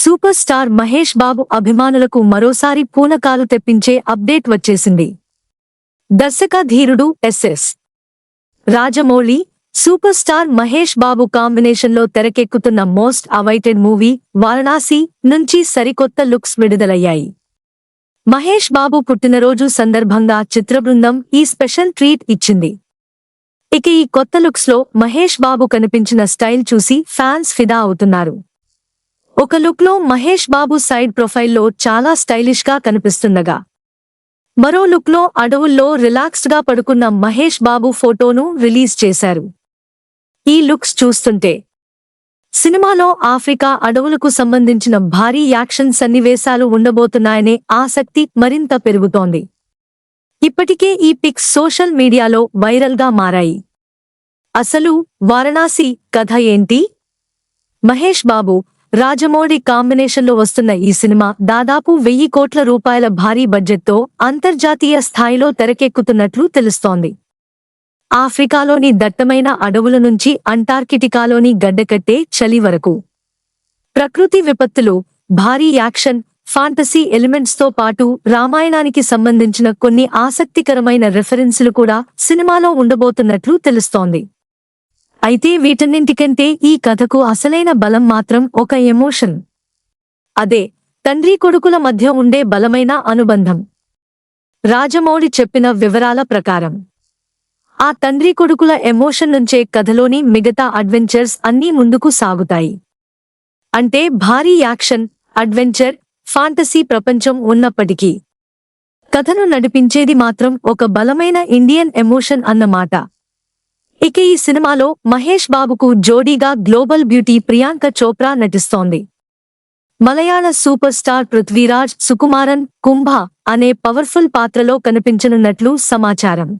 Super star Mahesh Babu అభిమానులకు మరోసారి పూనకాలు తెప్పించే అప్డేట్ వచ్చేసింది. దర్శక ధీరుడు ఎస్.ఎస్. రాజమౌళి, సూపర్ స్టార్ మహేష్ బాబు కాంబినేషన్లో తెరకెక్కుతున్న మోస్ట్ అవైటెడ్ మూవీ వారణాసి నుంచి సరికొత్త లుక్స్ విడుదలయ్యాయి. మహేష్ బాబు పుట్టినరోజు సందర్భంగా చిత్రబృందం ఈ స్పెషల్ ట్రీట్ ఇచ్చింది. ఇక ఈ కొత్త లుక్స్ లో మహేష్ బాబు కనిపించిన స్టైల్ చూసి ఫ్యాన్స్ ఫిదా అవుతున్నారు. ఒక లుక్ లో మహేష్ బాబు సైడ్ ప్రొఫైల్లో చాలా స్టైలిష్ గా కనిపిస్తుండగా, మరో లుక్ లో అడవుల్లో రిలాక్స్డ్ గా పడుకున్న మహేష్ బాబు ఫోటోను రిలీజ్ చేశారు. ఈ లుక్స్ చూస్తుంటే సినిమాలో ఆఫ్రికా అడవులకు సంబంధించిన భారీ యాక్షన్ సన్నివేశాలు ఉండబోతున్నాయనే ఆసక్తి మరింత పెరుగుతోంది. ఇప్పటికే ఈ పిక్స్ సోషల్ మీడియాలో వైరల్ గా మారాయి. అసలు వారణాసి కథ ఏంటి? మహేష్ బాబు, రాజమౌళి కాంబినేషన్లో వస్తున్న ఈ సినిమా దాదాపు 1000 కోట్ల రూపాయల భారీ బడ్జెట్తో అంతర్జాతీయ స్థాయిలో తెరకెక్కుతున్నట్లు తెలుస్తోంది. ఆఫ్రికాలోని దట్టమైన అడవుల నుంచి అంటార్కిటికాలోని గడ్డకట్టే చలి వరకు ప్రకృతి విపత్తులు, భారీ యాక్షన్, ఫాంటసీ ఎలిమెంట్స్తో పాటు రామాయణానికి సంబంధించిన కొన్ని ఆసక్తికరమైన రెఫరెన్సులు కూడా సినిమాలో ఉండబోతున్నట్లు తెలుస్తోంది. అయితే వీటన్నింటికంటే ఈ కథకు అసలైన బలం మాత్రం ఒక ఎమోషన్. అదే తండ్రి కొడుకుల మధ్య ఉండే బలమైన అనుబంధం. రాజమౌళి చెప్పిన వివరాల ప్రకారం ఆ తండ్రి కొడుకుల ఎమోషన్ నుంచే కథలోని మిగతా అడ్వెంచర్స్ అన్నీ ముందుకు సాగుతాయి. అంటే భారీ యాక్షన్, అడ్వెంచర్, ఫాంటసీ ప్రపంచం ఉన్నప్పటికీ కథను నడిపించేది మాత్రం ఒక బలమైన ఇండియన్ ఎమోషన్ అన్నమాట. ఇక ఈ సినిమాలో మహేష్ బాబుకు జోడీగా గ్లోబల్ బ్యూటీ ప్రియాంక చోప్రా నటిస్తోంది. మలయాళ సూపర్ స్టార్ పృథ్వీరాజ్ సుకుమారన్ కుంభ అనే పవర్ఫుల్ పాత్రలో కనిపించనున్నట్లు సమాచారం.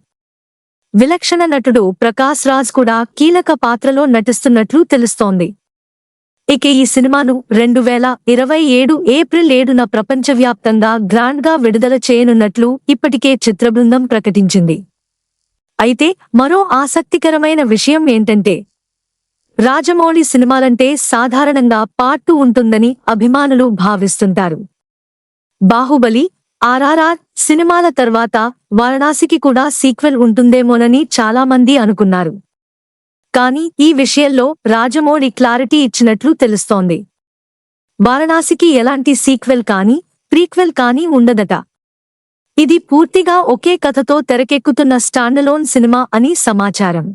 విలక్షణ నటుడు ప్రకాశ్ రాజ్ కూడా కీలక పాత్రలో నటిస్తున్నట్లు తెలుస్తోంది. ఇక ఈ సినిమాను 2027 ఏప్రిల్ 7న ప్రపంచవ్యాప్తంగా గ్రాండ్గా విడుదల చేయనున్నట్లు ఇప్పటికే చిత్రబృందం ప్రకటించింది. అయితే మరో ఆసక్తికరమైన విషయం ఏంటంటే, రాజమౌళి సినిమాలంటే సాధారణంగా పార్ట్ 2 ఉంటుందని అభిమానులు భావిస్తుంటారు. బాహుబలి, ఆర్ఆర్ఆర్ సినిమాల తర్వాత వారణాసికి కూడా సీక్వెల్ ఉంటుందేమోనని చాలామంది అనుకున్నారు. కానీ ఈ విషయంలో రాజమౌళి క్లారిటీ ఇచ్చినట్లు తెలుస్తోంది. వారణాసికి ఎలాంటి సీక్వెల్ కానీ, ప్రీక్వెల్ కానీ ఉండదట. ఇది పూర్తిగా ఒకే కథతో తెరకెక్కుతున్న స్టాండలోన్ సినిమా అని సమాచారం.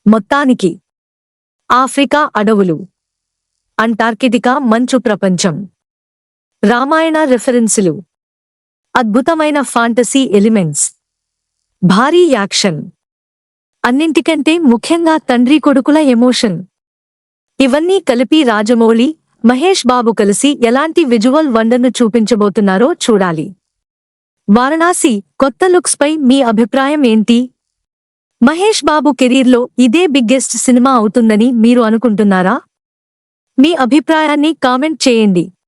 మొత్తానికి ఆఫ్రికా అడవులు, అంటార్కిటికా మంచు ప్రపంచం, రామాయణ రెఫరెన్సులు, అద్భుతమైన ఫాంటసీ ఎలిమెంట్స్, భారీ యాక్షన్, అన్నింటికంటే ముఖ్యంగా తండ్రి కొడుకుల ఎమోషన్, ఇవన్నీ కలిపి రాజమౌళి, మహేష్ బాబు కలిసి ఎలాంటి విజువల్ వండర్ను చూపించబోతున్నారో చూడాలి. వారణాసి కొత్త లుక్స్ పై మీ అభిప్రాయం ఏంటి? మహేష్ బాబు కెరీర్లో ఇదే బిగ్గెస్ట్ సినిమా అవుతుందని మీరు అనుకుంటున్నారా? మీ అభిప్రాయాన్ని కామెంట్ చేయండి.